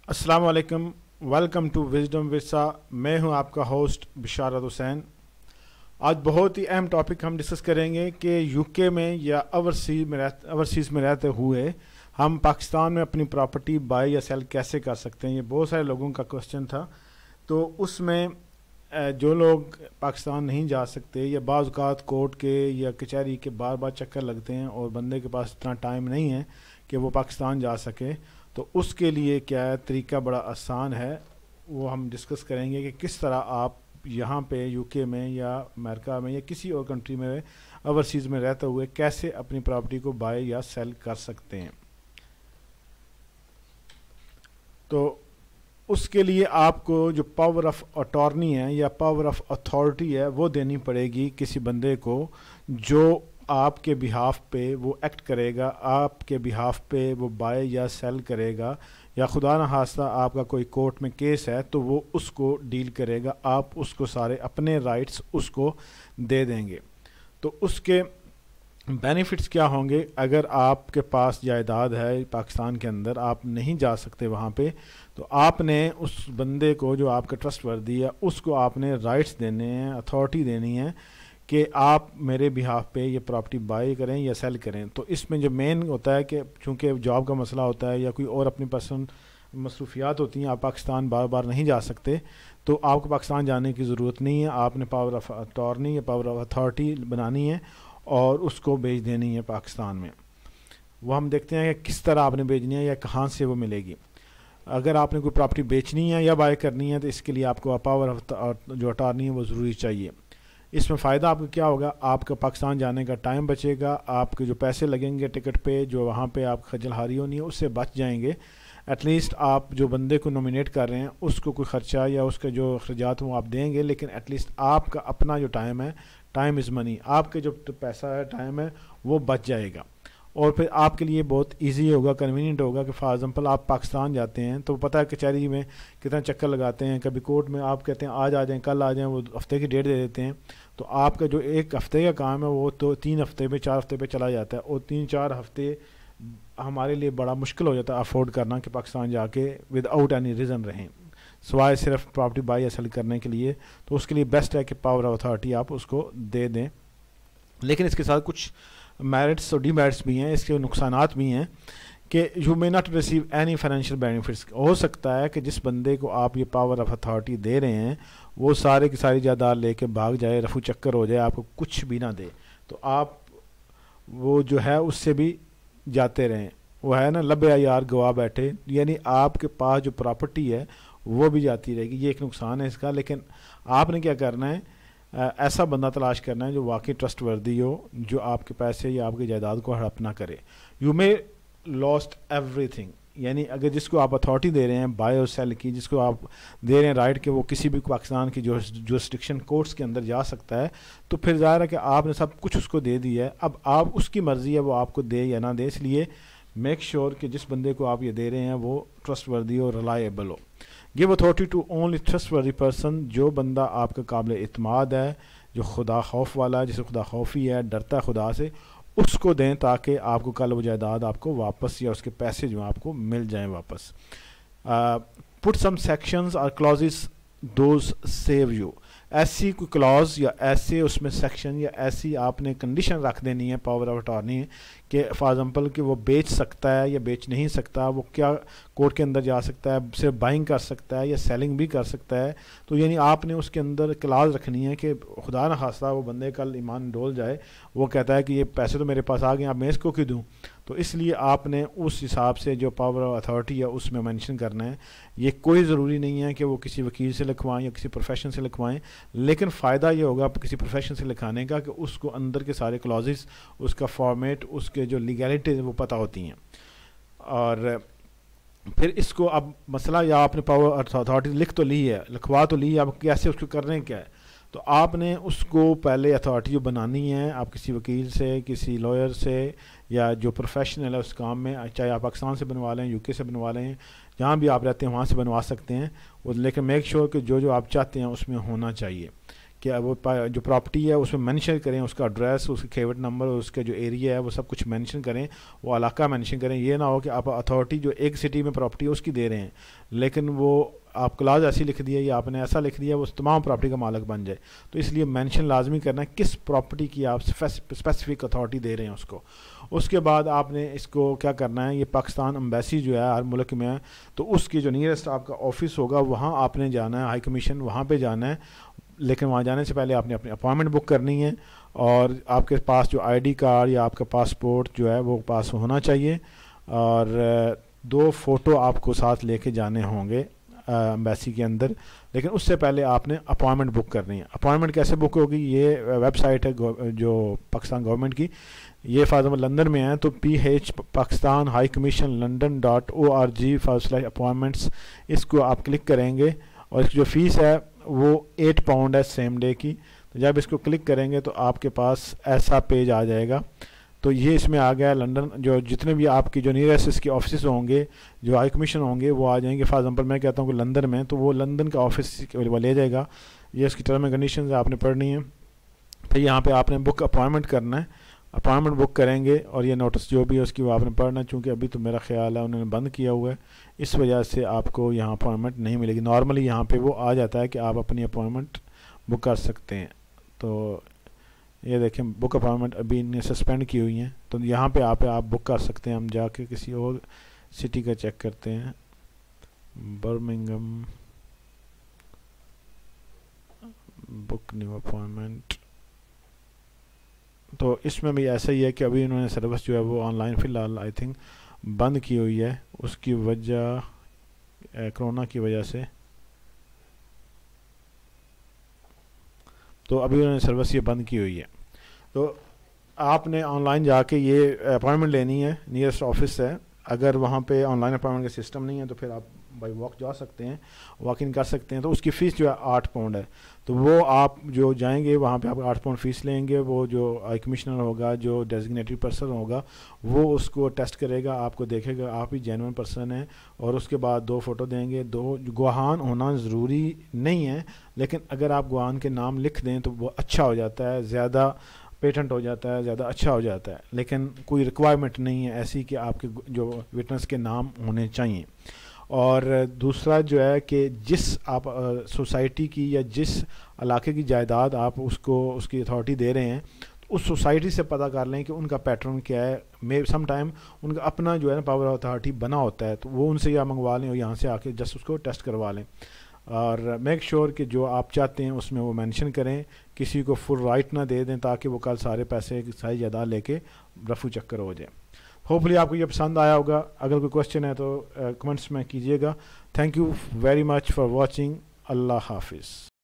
अस्सलाम वालेकुम। Welcome to Wisdom Virsa. मैं हूं आपका होस्ट बिशारत हुसैन। आज बहुत ही अहम टॉपिक हम डिस्कस करेंगे कि यूके में या ओवरसीज़ में रहते हुए हम पाकिस्तान में अपनी प्रॉपर्टी बाय या सेल कैसे कर सकते हैं। ये बहुत सारे लोगों का क्वेश्चन था। तो उसमें जो लोग पाकिस्तान नहीं जा सकते या बाज़ औक़ात कोर्ट के या कचहरी के बार बार चक्कर लगते हैं और बंदे के पास इतना टाइम नहीं है कि वो पाकिस्तान जा सके, तो उसके लिए क्या है तरीका बड़ा आसान है। वो हम डिस्कस करेंगे कि किस तरह आप यहाँ पे यूके में या अमेरिका में या किसी और कंट्री में ओवरसीज़ में रहते हुए कैसे अपनी प्रॉपर्टी को बाय या सेल कर सकते हैं। तो उसके लिए आपको जो पावर ऑफ अटॉर्नी है या पावर ऑफ अथॉरिटी है वो देनी पड़ेगी किसी बंदे को जो आपके बिहाफ पे वो एक्ट करेगा, आपके बिहाफ पे वो बाय या सेल करेगा, या खुदा न खास्ता आपका कोई कोर्ट में केस है तो वो उसको डील करेगा, आप उसको सारे अपने राइट्स उसको दे देंगे। तो उसके बेनिफिट्स क्या होंगे? अगर आपके पास जायदाद है पाकिस्तान के अंदर, आप नहीं जा सकते वहाँ पे, तो आपने उस बंदे को जो आपका ट्रस्टवर्दी है उसको आपने राइट्स देने हैं, अथॉरिटी देनी है कि आप मेरे बिहाफ पे ये प्रॉपर्टी बाय करें या सेल करें। तो इसमें जो मेन होता है कि चूँकि जॉब का मसला होता है या कोई और अपनी पर्सनल मसरूफियात होती हैं, आप पाकिस्तान बार बार नहीं जा सकते, तो आपको पाकिस्तान जाने की ज़रूरत नहीं है। आपने पावर ऑफ अटॉर्नी या पावर ऑफ अथॉरिटी बनानी है और उसको भेज देनी है पाकिस्तान में। वो हम देखते हैं कि किस तरह आपने भेजनी है या कहाँ से वो मिलेगी। अगर आपने कोई प्रॉपर्टी बेचनी है या बाय करनी है तो इसके लिए आपको पावर ऑफ जो अटॉर्नी है वो ज़रूरी चाहिए। इसमें फ़ायदा आपको क्या होगा? आपका पाकिस्तान जाने का टाइम बचेगा, आपके जो पैसे लगेंगे टिकट पे, जो वहाँ पे आप खजल हारी होनी है, उससे बच जाएंगे। एटलीस्ट आप जो बंदे को नॉमिनेट कर रहे हैं उसको कोई ख़र्चा या उसका जो अखराजात वो आप देंगे, लेकिन एटलीस्ट आपका अपना जो टाइम है, टाइम इज़ मनी, आपके जो पैसा है, टाइम है, वो बच जाएगा। और फिर आपके लिए बहुत इजी होगा, कन्वीनियंट होगा कि फॉर एग्जांपल आप पाकिस्तान जाते हैं तो पता है कचहरी में कितना चक्कर लगाते हैं, कभी कोर्ट में आप कहते हैं आज आ जाएं, कल आ जाएं, वो हफ्ते की डेट दे देते हैं। तो आपका जो एक हफ्ते का काम है वो तो 3 हफ्ते पे 4 हफ्ते पे चला जाता है, और 3-4 हफ्ते हमारे लिए बड़ा मुश्किल हो जाता है अफोर्ड करना कि पाकिस्तान जाके विदाउट एनी रीज़न रहें, सिवाय सिर्फ प्रॉपर्टी बाय या सेल करने के लिए। तो उसके लिए बेस्ट है कि पावर ऑफ अथॉरिटी आप उसको दे दें। लेकिन इसके साथ कुछ मेरिट्स और डीमेरिट्स भी हैं, इसके नुकसानात भी हैं कि you may not receive any financial benefits. हो सकता है कि जिस बंदे को आप ये पावर ऑफ अथॉरिटी दे रहे हैं वो सारे की सारी जायदाद लेके भाग जाए, रफू चक्कर हो जाए, आपको कुछ भी ना दे, तो आप वो जो है उससे भी जाते रहें। वो है ना, लबे यार गवा बैठे, यानी आपके पास जो प्रॉपर्टी है वो भी जाती रहेगी। ये एक नुकसान है इसका। लेकिन आपने क्या करना है, ऐसा बंदा तलाश करना है जो वाकई ट्रस्टवर्दी हो, जो आपके पैसे या आपकी जायदाद को हड़प ना करे। यू मे लॉस्ट एवरीथिंग, यानी अगर जिसको आप अथॉरिटी दे रहे हैं बाय और सेल की, जिसको आप दे रहे हैं राइट के वो किसी भी पाकिस्तान की जुरिस्डिक्शन कोर्ट्स के अंदर जा सकता है, तो फिर ज़ाहिर है कि आपने सब कुछ उसको दे दिया है। अब आप उसकी मर्ज़ी है वो आपको दे या ना दे, इसलिए मेक श्योर कि जिस बंदे को आप ये दे रहे हैं वो ट्रस्टवर्दी और रिलायबल हो। Give authority to only trustworthy person, जो बंदा आपका काबिल इत्माद है, जो खुदा खौफ वाला है, जिसे खुदा खौफी है, डरता है खुदा से, उसको दें ताकि आपको कल वो जायदाद आपको वापस या उसके पैसे जो आपको मिल जाएं वापस। पुट सम सेक्शंस और क्लॉजेस दोज सेव यू, ऐसी कोई क्लॉज या ऐसे उसमें सेक्शन या ऐसी आपने कंडीशन रख देनी है पावर ऑफ अटॉर्नी कि फॉर एग्जांपल कि वो बेच सकता है या बेच नहीं सकता, वो क्या कोर्ट के अंदर जा सकता है, सिर्फ बाइंग कर सकता है या सेलिंग भी कर सकता है। तो यानी आपने उसके अंदर क्लास रखनी है कि खुदा न खास्ता वो बंदे कल ईमान डोल जाए, वो कहता है कि ये पैसे तो मेरे पास आ गए, अब मैं इसको क्यों दूँ। तो इसलिए आपने उस हिसाब से जो पावर ऑफ अथॉरिटी है उसमें मेंशन करना है। ये कोई ज़रूरी नहीं है कि वो किसी वकील से लिखवाएं या किसी प्रोफेशन से लिखवाएं, लेकिन फ़ायदा ये होगा किसी प्रोफेशन से लिखाने का कि उसको अंदर के सारे क्लॉजेस, उसका फॉर्मेट, उसके जो लीगैलिटीज वो पता होती हैं। और फिर इसको अब मसला, या आपने पावर अथॉरिटी लिख तो ली है, लिखवा तो ली है, अब कैसे उसको करने क्या है। तो आपने उसको पहले अथॉरिटी जो बनानी है, आप किसी वकील से, किसी लॉयर से, या जो प्रोफेशनल है उस काम में, चाहे आप पाकिस्तान से बनवा लें, यूके से बनवा लें, जहाँ भी आप रहते हैं वहाँ से बनवा सकते हैं। लेकिन मेक श्योर कि जो जो आप चाहते हैं उसमें होना चाहिए کہ وہ جو پراپرٹی ہے اس میں مینشن کریں اس کا ایڈریس، اس کا کھیوٹ نمبر، اس کا جو ایریا ہے وہ سب کچھ مینشن کریں، وہ علاقہ مینشن کریں. یہ نہ ہو کہ آپ اتھارٹی جو ایک سٹی میں پراپرٹی ہے اس کی دے رہے ہیں لیکن وہ آپ کلاز ایسی لکھ دیا یا آپ نے ایسا لکھ دیا وہ تمام پراپرٹی کا مالک بن جائے. تو اس لیے مینشن لازمی کرنا ہے کس پراپرٹی کی آپ اسپیسیفک اتھارٹی دے رہے ہیں اس کو. اس کے بعد آپ نے اس کو کیا کرنا ہے، یہ پاکستان امبیسی جو ہے ہر ملک میں ہے تو اس کی جو نیئرسٹ آپ کا آفس ہوگا وہاں آپ نے جانا ہے، ہائی کمیشن وہاں پہ جانا ہے. لیکن وہاں جانے سے پہلے آپ نے اپنی اپوائنٹمنٹ بک کرنی ہے اور آپ کے پاس جو آئی ڈی کارڈ یا آپ کا پاسپورٹ جو ہے وہ پاس ہونا چاہیے اور 2 فوٹو آپ کو ساتھ لے کے جانے ہوں گے امبیسی کے اندر. لیکن اس سے پہلے آپ نے اپوائنٹمنٹ بک کرنی ہے. اپوائنٹمنٹ کیسے بک ہوگی، یہ ویب سائٹ ہے جو پاکستان گورنمنٹ کی، یہ فار ایگزامپل لندن میں ہے تو PH Pakistan high commission london.org/appointments اس کو آپ کلک کریں گے اور اس کی جو فیس ہے وہ 8 پاؤنڈ ہے سیم ڈے کی. تو جب اس کو کلک کریں گے تو آپ کے پاس ایسا پیج آ جائے گا. تو یہ اس میں آ گیا لندن، جو جتنے بھی آپ کی جو نیئرسٹ اس کے آفسز ہوں گے جو ہائی کمیشن ہوں گے وہ آ جائیں گے. فار ایگزامپل میں کہتا ہوں کہ لندن میں تو وہ لندن کا آفس وہ لے جائے گا. یہ اس کی ٹرم اینڈ کنڈیشنز آپ نے پڑھنی ہے. پھر یہاں پہ آپ نے بک اپوائنٹمنٹ کرنا ہے، اپوائنٹمنٹ بک کریں گے اور یہ نوٹس جو بھی ہے اس کی وہ آپ نے پڑھنا ہے. چونکہ ابھی تو میرا خیال ہے انہوں نے بند کیا ہوا ہے اس وجہ سے آپ کو یہاں اپوائنٹمنٹ نہیں ملے گی. نارملی یہاں پہ وہ آ جاتا ہے کہ آپ اپنی اپوائنٹمنٹ بک کر سکتے ہیں. تو یہ دیکھیں بک اپوائنٹمنٹ ابھی نے سسپینڈ کی ہوئی ہیں تو یہاں پہ آپ بک کر سکتے ہیں. ہم جا کے کسی اور سٹی کا چیک کرتے ہیں، برمنگم بک نیو اپوائنٹمنٹ. تو اس میں بھی ایسا ہی ہے کہ ابھی انہوں نے سروس جو ہے وہ آن لائن فی الحال آئی تھنک بند کی ہوئی ہے. اس کی وجہ کرونا کی وجہ سے، تو ابھی انہوں نے سروس یہ بند کی ہوئی ہے. تو آپ نے آن لائن جا کے یہ اپوائنٹمنٹ لینی ہے، نیئرسٹ آفس ہے. اگر وہاں پہ آن لائن اپوائنٹمنٹ کا سسٹم نہیں ہے تو پھر آپ بائی واک جا سکتے ہیں، واک ان کر سکتے ہیں. تو اس کی فیس جو ہے 8 پاؤنڈ ہے. تو وہ آپ جو جائیں گے وہاں پہ آپ 8 پاؤنڈ فیس لیں گے. وہ جو ہائی کمشنر ہوگا، جو ڈیزگنیٹڈ پرسن ہوگا، وہ اس کو ٹیسٹ کرے گا، آپ کو دیکھے گا آپ ہی جینوئن پرسن ہیں اور اس کے بعد 2 فوٹو دیں گے. 2 گواہان ہونا ضروری نہیں ہے لیکن اگر آپ گواہان کے نام لکھ دیں تو وہ اچھا ہو جاتا ہے، زیادہ پیٹنٹ ہو جاتا ہے، زیادہ اچھا ہو جاتا ہے. لیکن کوئی ریکوائرمنٹ نہیں ہے ایسی کہ آپ کے جو وٹنس کے نام ہونے چاہیے. اور دوسرا جو ہے کہ جس آپ سوسائٹی کی یا جس علاقے کی جائیداد آپ اس کو اس کی اتھارٹی دے رہے ہیں اس سوسائٹی سے پتہ کر لیں کہ ان کا پیٹرن کیا ہے. سم ٹائم ان کا اپنا جو ہے نا پاور اتھارٹی بنا ہوتا ہے تو وہ ان سے یا منگوا لیں اور یہاں سے آ کے جسٹ اس کو ٹیسٹ کروا لیں. اور میک شور کہ جو آپ چاہتے ہیں اس میں وہ مینشن کریں، کسی کو فل رائٹ نہ دے دیں تاکہ وہ کل سارے پیسے ساری جائیداد لے کے رفو چکر ہو جائے. ہوپفلی آپ کو یہ پسند آیا ہوگا. اگر کوئی کوشچن ہے تو کمنٹس میں کیجیے گا. Thank you very much for watching. اللہ حافظ.